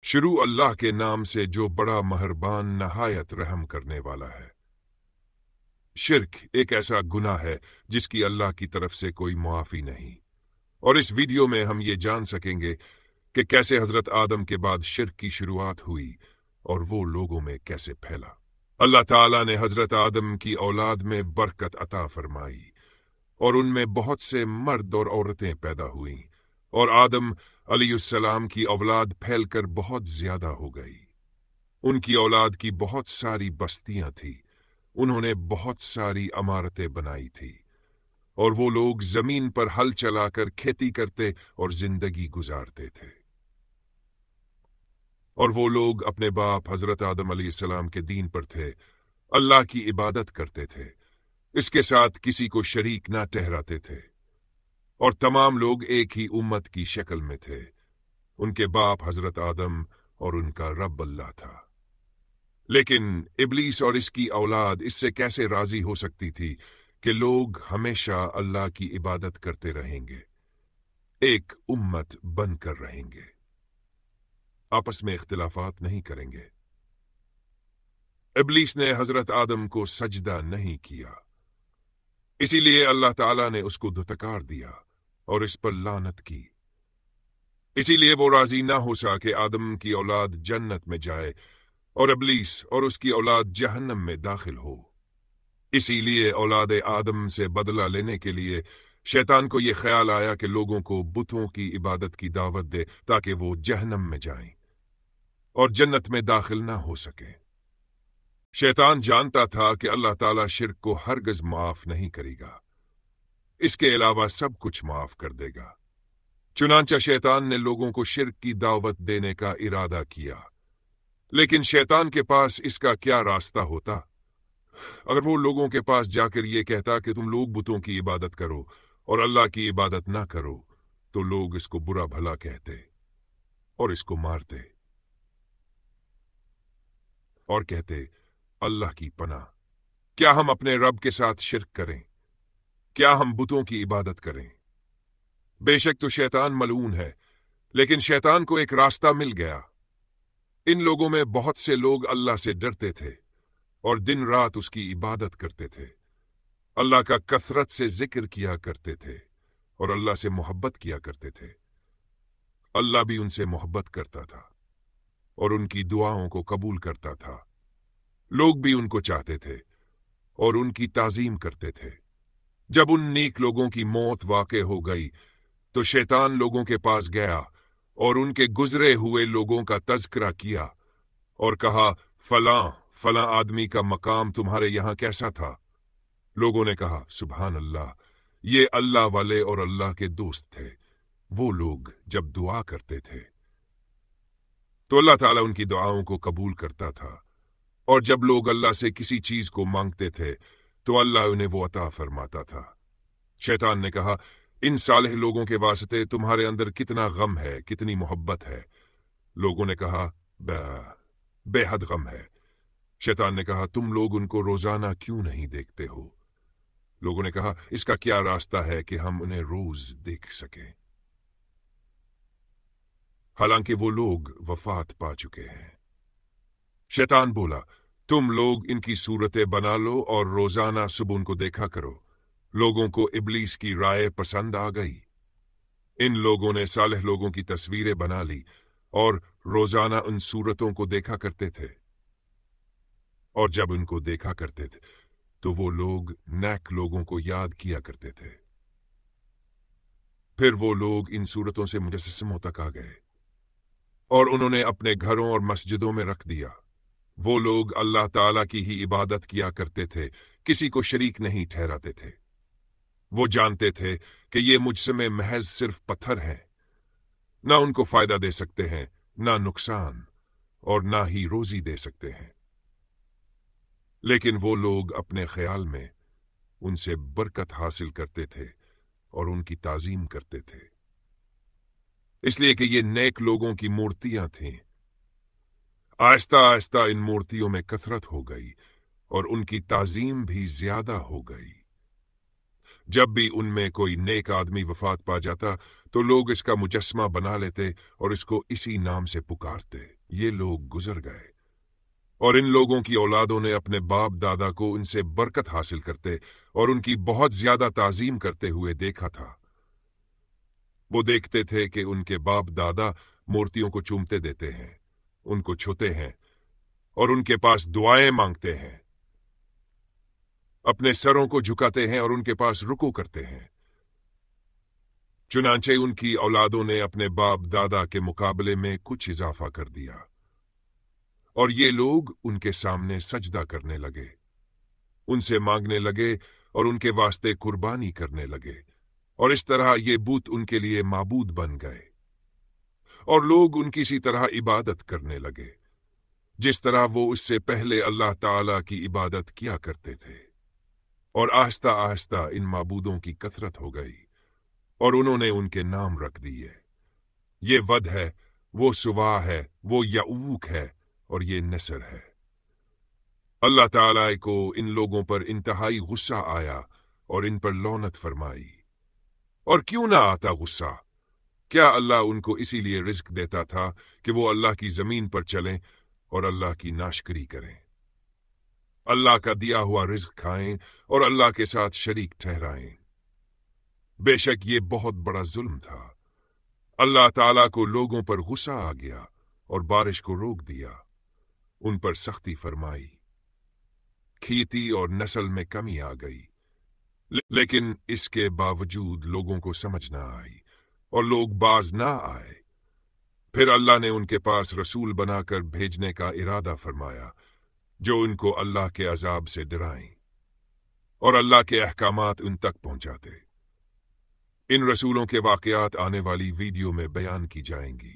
शुरू अल्लाह के नाम से जो बड़ा मेहरबान नहायत रहम करने वाला है। शिर्क एक ऐसा गुनाह है जिसकी अल्लाह की तरफ से कोई मुआफी नहीं। और इस वीडियो में हम ये जान सकेंगे कि कैसे हजरत आदम के बाद शिर्क की शुरुआत हुई और वो लोगों में कैसे फैला। अल्लाह ताला ने हजरत आदम की औलाद में बरकत अता फरमाई और उनमें बहुत से मर्द और औरतें पैदा हुईं और आदम अलैहिस्सलाम की औलाद फैलकर बहुत ज्यादा हो गई। उनकी औलाद की बहुत सारी बस्तियां थी, उन्होंने बहुत सारी इमारतें बनाई थी और वो लोग जमीन पर हल चलाकर खेती करते और जिंदगी गुजारते थे। और वो लोग अपने बाप हजरत आदम अलैहिस्सलाम के दीन पर थे, अल्लाह की इबादत करते थे, इसके साथ किसी को शरीक ना ठहराते थे और तमाम लोग एक ही उम्मत की शक्ल में थे। उनके बाप हजरत आदम और उनका रब अल्लाह था। लेकिन इब्लीस और इसकी औलाद इससे कैसे राजी हो सकती थी कि लोग हमेशा अल्लाह की इबादत करते रहेंगे, एक उम्मत बनकर रहेंगे, आपस में इख्तिलाफात नहीं करेंगे। इब्लीस ने हजरत आदम को सजदा नहीं किया, इसीलिए अल्लाह ताला ने उसको धुतकार दिया और इस पर लानत की। इसीलिए वो राजी ना हो सके आदम की औलाद जन्नत में जाए और इब्लीस और उसकी औलाद जहन्नम में दाखिल हो। इसीलिए औलाद आदम से बदला लेने के लिए शैतान को यह ख्याल आया कि लोगों को बुतों की इबादत की दावत दे ताकि वो जहन्नम में जाएं और जन्नत में दाखिल ना हो सके। शैतान जानता था कि अल्लाह ताला शिर्क को हरगिज़ माफ नहीं करेगा, इसके अलावा सब कुछ माफ कर देगा। चुनांचा शैतान ने लोगों को शिर्क की दावत देने का इरादा किया, लेकिन शैतान के पास इसका क्या रास्ता होता? अगर वो लोगों के पास जाकर ये कहता कि तुम लोग बुतों की इबादत करो और अल्लाह की इबादत ना करो, तो लोग इसको बुरा भला कहते और इसको मारते और कहते, अल्लाह की पनाह, क्या हम अपने रब के साथ शिर्क करें? क्या हम बुतों की इबादत करें? बेशक तो शैतान मलऊन है, लेकिन शैतान को एक रास्ता मिल गया। इन लोगों में बहुत से लोग अल्लाह से डरते थे और दिन रात उसकी इबादत करते थे, अल्लाह का कसरत से जिक्र किया करते थे और अल्लाह से मोहब्बत किया करते थे। अल्लाह भी उनसे मोहब्बत करता था और उनकी दुआओं को कबूल करता था। लोग भी उनको चाहते थे और उनकी ताजीम करते थे। जब उन नेक लोगों की मौत वाक़े हो गई तो शैतान लोगों के पास गया और उनके गुजरे हुए लोगों का तज़किरा किया और कहा, फलां फलां आदमी का मकाम तुम्हारे यहां कैसा था? लोगों ने कहा, सुभान अल्लाह, ये अल्लाह वाले और अल्लाह के दोस्त थे। वो लोग जब दुआ करते थे तो अल्लाह ताला उनकी दुआओं को कबूल करता था और जब लोग अल्लाह से किसी चीज को मांगते थे तो अल्लाह उन्हें वो अता फरमाता था। शैतान ने कहा, इन सालेह लोगों के वास्ते तुम्हारे अंदर कितना गम है, कितनी मोहब्बत है। लोगों ने कहा, बेहद गम है। शैतान ने कहा, तुम लोग उनको रोजाना क्यों नहीं देखते हो? लोगों ने कहा, इसका क्या रास्ता है कि हम उन्हें रोज देख सकें, हालांकि वो लोग वफात पा चुके हैं। शैतान बोला, तुम लोग इनकी सूरतें बना लो और रोजाना सुबह उनको देखा करो। लोगों को इब्लीस की राय पसंद आ गई। इन लोगों ने सालेह लोगों की तस्वीरें बना ली और रोजाना उन सूरतों को देखा करते थे, और जब उनको देखा करते थे तो वो लोग नेक लोगों को याद किया करते थे। फिर वो लोग इन सूरतों से मुजस्समों तक आ गए और उन्होंने अपने घरों और मस्जिदों में रख दिया। वो लोग अल्लाह ताला की ही इबादत किया करते थे, किसी को शरीक नहीं ठहराते थे। वो जानते थे कि ये मुजस्समे महज सिर्फ पत्थर हैं, ना उनको फायदा दे सकते हैं, ना नुकसान, और ना ही रोजी दे सकते हैं। लेकिन वो लोग अपने ख्याल में उनसे बरकत हासिल करते थे और उनकी ताजीम करते थे, इसलिए कि ये नेक लोगों की मूर्तियां थीं। आहिस्ता आहिस्ता इन मूर्तियों में कसरत हो गई और उनकी ताजीम भी ज्यादा हो गई। जब भी उनमें कोई नेक आदमी वफात पा जाता तो लोग इसका मुजस्समा बना लेते और इसको इसी नाम से पुकारते। ये लोग गुजर गए और इन लोगों की औलादों ने अपने बाप दादा को इनसे बरकत हासिल करते और उनकी बहुत ज्यादा ताजीम करते हुए देखा था। वो देखते थे कि उनके बाप दादा मूर्तियों को चूमते देते हैं, उनको छूते हैं और उनके पास दुआएं मांगते हैं, अपने सरों को झुकाते हैं और उनके पास रुकू करते हैं। चुनांचे उनकी औलादों ने अपने बाप दादा के मुकाबले में कुछ इजाफा कर दिया और ये लोग उनके सामने सजदा करने लगे, उनसे मांगने लगे और उनके वास्ते कुर्बानी करने लगे और इस तरह ये बूत उनके लिए माबूद बन गए और लोग उनकी सी तरह इबादत करने लगे जिस तरह वो उससे पहले अल्लाह ताला की इबादत किया करते थे। और आहिस्ता आहिस्ता इन माबूदों की कथरत हो गई और उन्होंने उनके नाम रख दिए। ये वद है, वो सुवा है, वो यऊक है और ये नसर है। अल्लाह ताला को इन लोगों पर इंतहाई गुस्सा आया और इन पर लौनत फरमाई। और क्यों ना आता गुस्सा? क्या अल्लाह उनको इसीलिए रिज्क देता था कि वो अल्लाह की जमीन पर चलें और अल्लाह की नाशकरी करें, अल्लाह का दिया हुआ रिज्क खाएं और अल्लाह के साथ शरीक ठहराएं। बेशक ये बहुत बड़ा जुल्म था। अल्लाह ताला को लोगों पर गुस्सा आ गया और बारिश को रोक दिया, उन पर सख्ती फरमाई, खेती और नस्ल में कमी आ गई। लेकिन इसके बावजूद लोगों को समझ ना आई और लोग बाज ना आए। फिर अल्लाह ने उनके पास रसूल बनाकर भेजने का इरादा फरमाया जो उनको अल्लाह के अजाब से डराएं और अल्लाह के अहकामात उन तक पहुंचाते। इन रसूलों के वाकयात आने वाली वीडियो में बयान की जाएंगी।